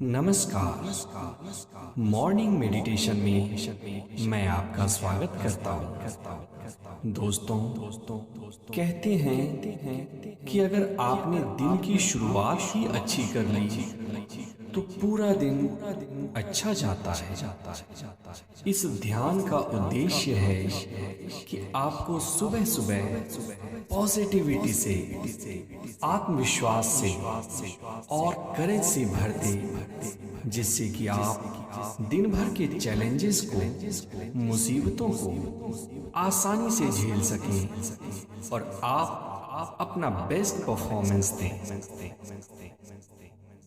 नमस्कार। Morning meditation में मैं आपका स्वागत करता हूँ। दोस्तों कहते हैं कि अगर आपने दिन की शुरुआत ही अच्छी कर ली तो पूरा दिन अच्छा जाता है। इस ध्यान का उद्देश्य है कि आपको सुबह सुबह पॉजिटिविटी से, आत्मविश्वास से और करेज से भर दे, जिससे कि आप दिन भर के चैलेंजेस को, मुसीबतों को आसानी से झेल सकें और आप अपना बेस्ट परफॉर्मेंस दें।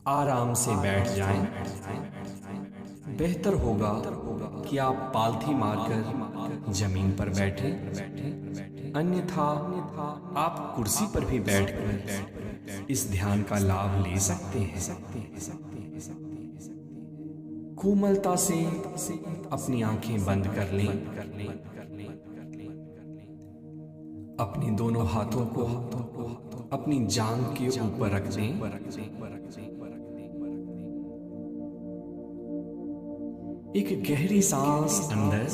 आराम से बैठ जाएं। बेहतर होगा कि आप पालथी मारकर जमीन पर बैठें, अन्यथा आप कुर्सी पर भी बैठकर इस ध्यान का लाभ ले सकते हैं। कोमलता से अपनी आंखें बंद कर लें। अपने दोनों हाथों को अपनी जांघ के ऊपर रख दें। एक गहरी सांस अंदर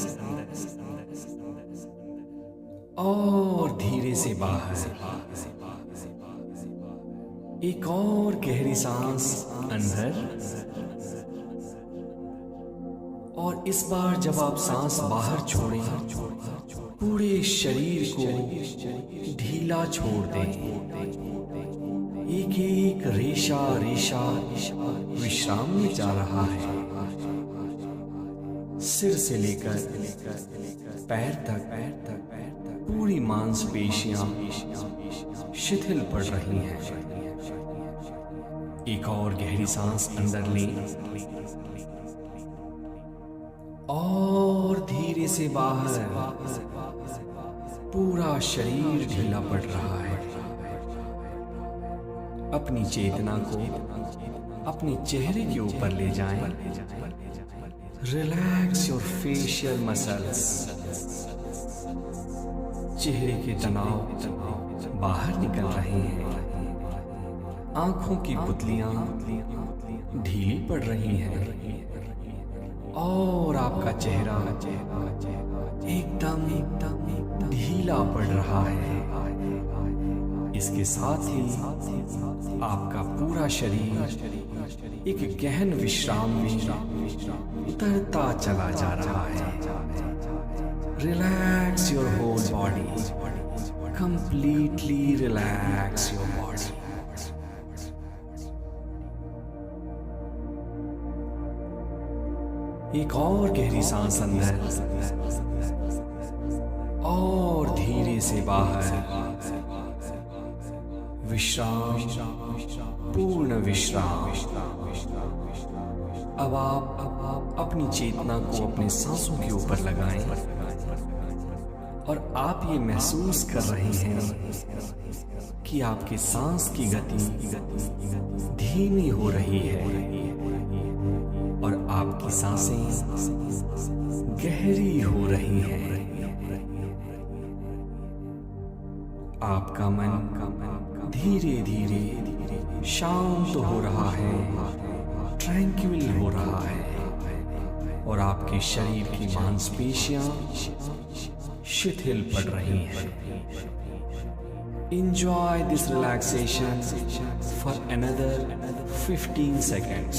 और धीरे से बाहर। एक और गहरी सांस अंदर, और इस बार जब आप सांस बाहर छोड़ें, पूरे शरीर को ढीला छोड़ दें। एक एक रेशा विश्राम में जा रहा है। सिर से लेकर पैर तक पूरी मांसपेशियां शिथिल पड़ रही हैं। एक और गहरी सांस अंदर लें और धीरे से बाहर। पूरा शरीर ढीला पड़ रहा है। अपनी चेतना को अपने चेहरे के ऊपर ले जाएं। Relax your facial muscles. चेहरे के तनाव बाहर निकल रहे हैं। आंखों की पुतलियां ढीली पड़ रही हैं और आपका चेहरा एकदम ढीला पड़ रहा है। इसके साथ ही आपका पूरा शरीर एक गहन विश्राम में उतरता चला जा रहा है। Relax your whole body, completely relax your body. एक और गहरी सांस अंदर और धीरे से बाहर। विश्राम, पूर्ण विश्राम। अब आप अपनी चेतना को अपने सांसों के ऊपर लगाएं और आप ये महसूस कर रहे हैं कि आपके सांस की गति धीमी हो रही है और आपकी सांसें गहरी हो रही हैं। आपका मन धीरे धीरे शांत हो रहा है, ट्रैंक्विल हो रहा है और आपके शरीर की मांसपेशियां शिथिल पड़ रही हैं। Enjoy this relaxation for another 15 seconds.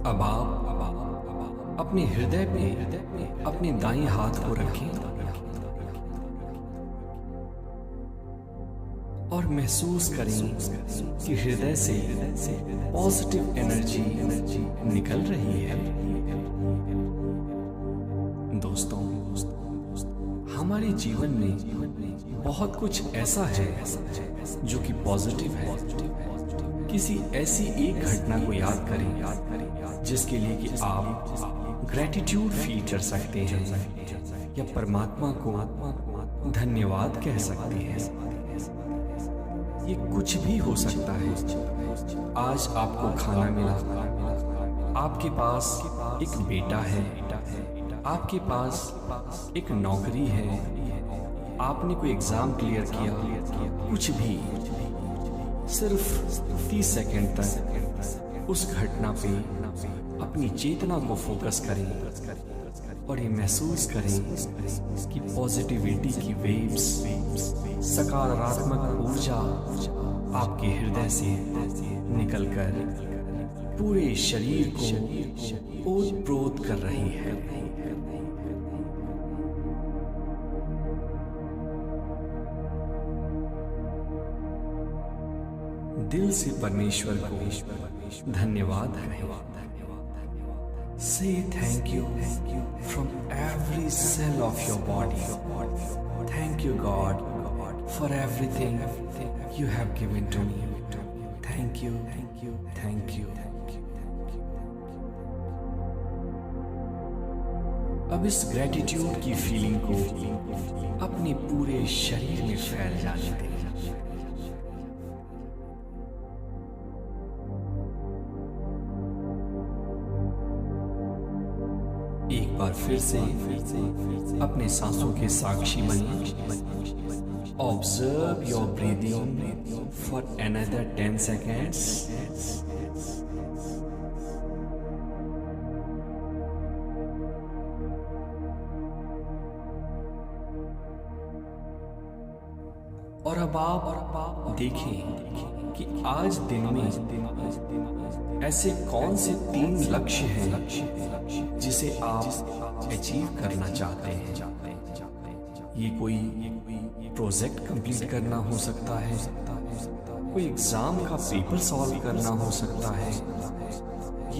अब आप अपने हृदय पे अपने दाएं हाथ को रखें और महसूस करें कि हृदय से पॉजिटिव एनर्जी निकल रही है। दोस्तों, हमारे जीवन में बहुत कुछ ऐसा है जो कि पॉजिटिव है। किसी ऐसी एक घटना को याद करें जिसके लिए कि आप ग्रैटिट्यूड फील कर सकते हैं या परमात्मा को धन्यवाद कह सकते हैं। ये कुछ भी हो सकता है। आज आपको खाना मिला, आपके पास एक बेटा है आपके पास एक नौकरी है, आपने कोई एग्जाम क्लियर किया, कुछ भी, सिर्फ 30 सेकंड तक उस घटना पे अपनी चेतना को फोकस करें और ये महसूस करें कि पॉजिटिविटी की वेव्स, सकारात्मक ऊर्जा आपके हृदय से निकलकर पूरे शरीर को ओतप्रोत कर रही है। दिल से परमेश्वर को धन्यवाद करें। Say thank you from every cell of your body. Thank you, God, for everything you have given to me. Thank you, thank you, thank you. अब इस ग्रेटिट्यूड की फीलिंग को अपने पूरे शरीर में फैल जाने दें। एक बार फिर से अपने सांसों के साक्षी बनिए। Observe your breathing for another 10 seconds। और अब आप देखें कि आज दिन में ऐसे कौन से 3 लक्ष्य हैं जिसे आप अचीव करना चाहते हैं। ये कोई प्रोजेक्ट कंप्लीट करना हो सकता है, कोई एग्जाम का पेपर सॉल्व करना हो सकता है,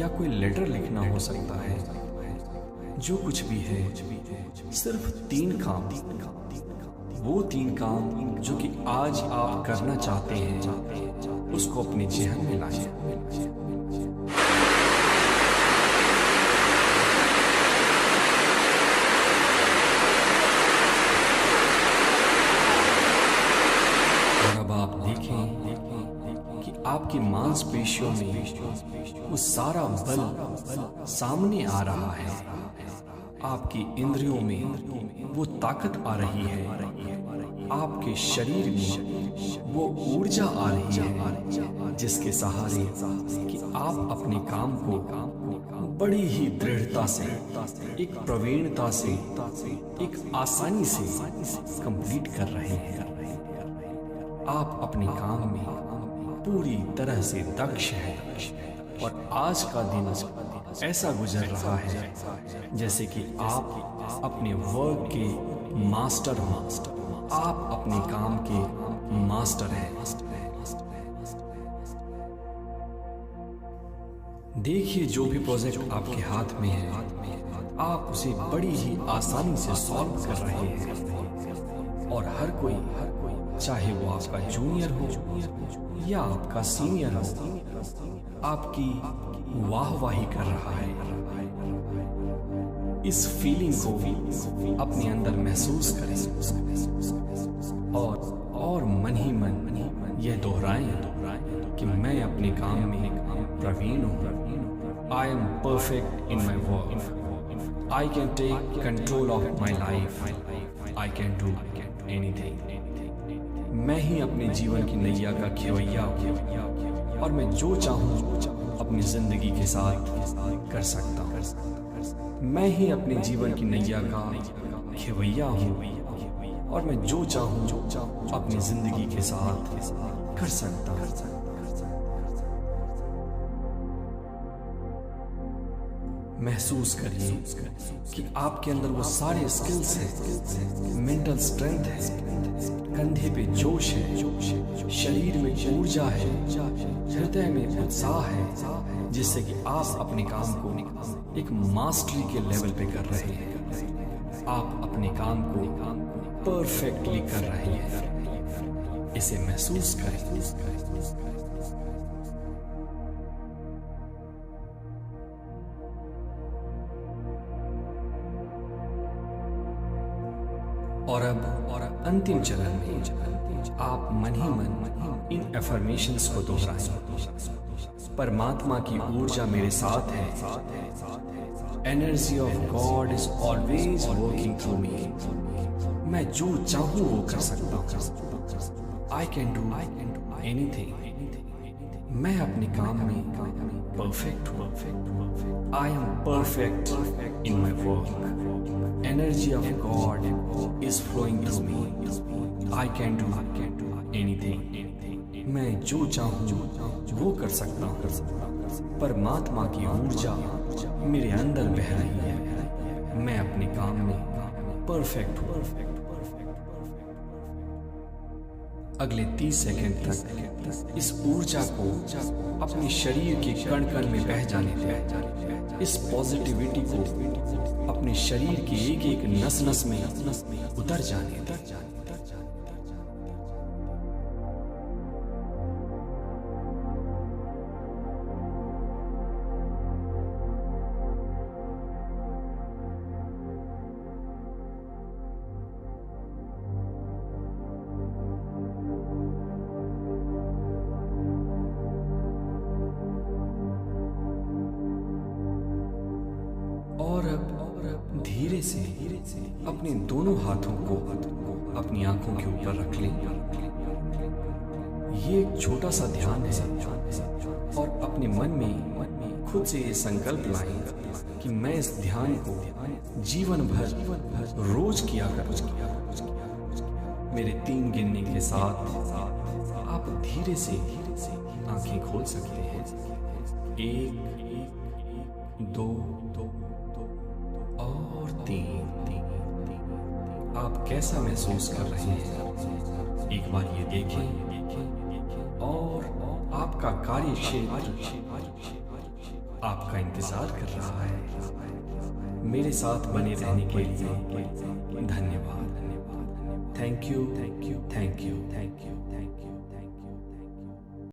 या कोई लेटर लिखना हो सकता है। जो कुछ भी है, सिर्फ 3 काम, वो 3 काम जो कि आज आप करना चाहते हैं, उसको अपने जेहन में लाएं। और अब आप देखें कि आपकी मांसपेशियों में वो सारा बल सामने आ रहा है, आपकी इंद्रियों में वो ताकत आ रही है, आपके शरीर में वो ऊर्जा आ रही है, जिसके सहारे कि आप अपने काम को बड़ी ही दृढ़ता से, एक प्रवीणता से, एक आसानी से कंप्लीट कर रहे हैं। आप अपने काम में पूरी तरह से दक्ष हैं और आज का दिन ऐसा गुजर रहा है जैसे कि आप अपने वर्क के मास्टर हो, आप अपने काम के मास्टर हैं। देखिए, जो भी प्रोजेक्ट आपके हाथ में है, आप उसे बड़ी ही आसानी से सॉल्व कर रहे हैं। और हर कोई, चाहे वो आपका जूनियर हो या आपका सीनियर हो, आपकी वाहवाही कर रहा है। इस फीलिंग को अपने अंदर महसूस करें और मन ही मन यह दोहराएं कि मैं अपने काम में प्रवीण हूँ। I am perfect in my work. I can take control of my life. I can do anything. मैं ही अपने जीवन की नैया का खेवैया हूँ और मैं जो चाहूँ अपनी जिंदगी के साथ कर सकता हूँ। मैं ही अपने जीवन की नैया का खेवैया हूँ और मैं जो चाहूँ अपनी जिंदगी के साथ कर सकता हूँ। महसूस करिए कि आपके अंदर वो सारे स्किल्स हैं, मेंटल स्ट्रेंथ है, कंधे पे जोश है, शरीर में ऊर्जा है, हृदय में उत्साह है, जिससे कि आप अपने काम को एक मास्टरी के लेवल पे कर रहे हैं। आप अपने काम को परफेक्टली कर रहे हैं। इसे महसूस करें। और अब अंतिम चरण में आप मन ही मन इन एफर्मेशंस को दोहराएं। परमात्मा की ऊर्जा मेरे साथ है, energy of God is always working through me. मैं जो चाहूं वो कर सकता हूं। I can do anything. मैं अपने काम में परफेक्ट हूं। I am perfect in my work. Energy of God is flowing through me. I can do anything. मैं जो चाहूं वो कर सकता हूं। परमात्मा की ऊर्जा मेरे अंदर बह रही है। मैं अपने काम में परफेक्ट हूं। अगले 30 सेकंड तक इस ऊर्जा को अपने शरीर के कण कण में बह जाने दें। इस पॉजिटिविटी को अपने शरीर के एक एक नस नस में उतर जाने दें। और अब धीरे से अपने दोनों हाथों को अपनी आंखों के ऊपर रख लें। ये एक छोटा सा ध्यान है और अपने मन में खुद से ये संकल्प लाएं कि मैं इस ध्यान को जीवन भर रोज किया करूंगा। मेरे 3 गिनने के साथ आप धीरे से आंखें खोल सकते हैं। 1 2 और 3। आप कैसा महसूस कर रहे हैं एक बार ये देखें। और आपका कार्य क्षेत्र आपका इंतजार कर रहा है। मेरे साथ बने रहने के लिए धन्यवाद। Thank you.